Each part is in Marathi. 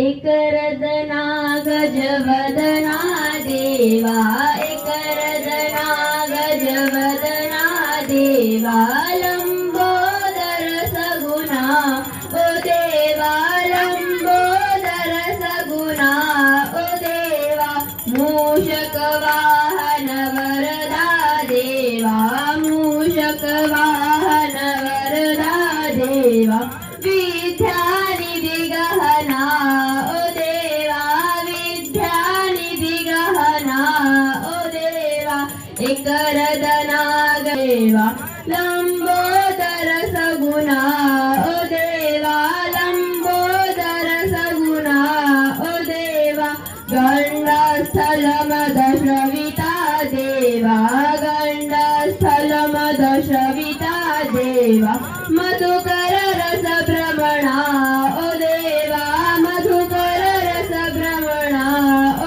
एकरदना गजवदना देवा, एकरदना गजवदना देवा, लंबोदर सगुणा ओ देवा, लंबोदर सगुणा ओ देवा, मूषक वाहन वरदा देवा, मूषक वाहन वरदा देवा, विद्यानिधि गहना ओ देवा, विद्यानिधि गहना ओ देवा, एकरदना देवा, लंबोदर सगुणा ओ देवा, लंबोदर सगुणा ओ देवा, गंडस्थल मदश्रविता देवा, गंडस्थल मदश्रविता देवा, मधुकर रस भ्रमणा ओ देवा, मधुकर रस भ्रमणा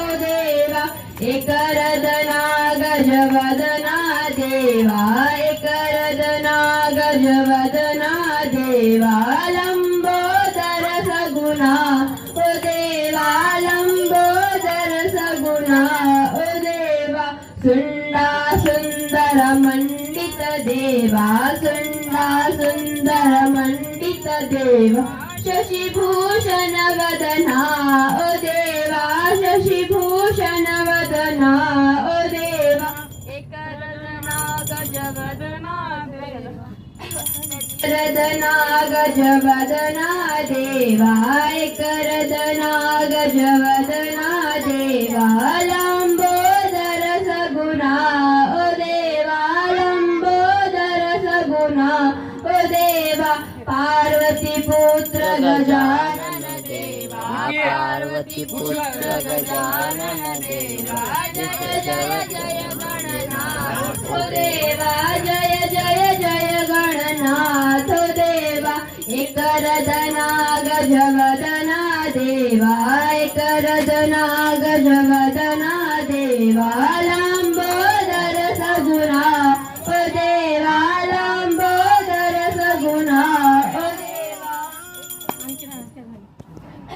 ओ देवा, एकरदना गजवदना देवा, एकरदना गजवदना देवा, लंबोदर सगुणा ओ देवा, लंबोदर सगुणा ओ देवा, सुंडा सुंदर मंडित देवा, सुंडा सुंदर मंडित देवा, शशिभूषण वदना ओ देवा, शशिभूषण वदना ओ देवा, एकरदना गजवदना देवा, एकरदना गजवदना देवा, एकरदना गजवदना देवा, लंबोदर सगुणा ओ देवा, लंबोदर सगुणा ओ देवा, पार्वती पुत्र गजानन देवा, पार्वती पुत्र गजानन देवा, जय जय जय गणनाथ ओ देवा, जय जय जय गणनाथ ओ देवा, एकरदना गजवदना देवा, एकरदना गजवदना देवा,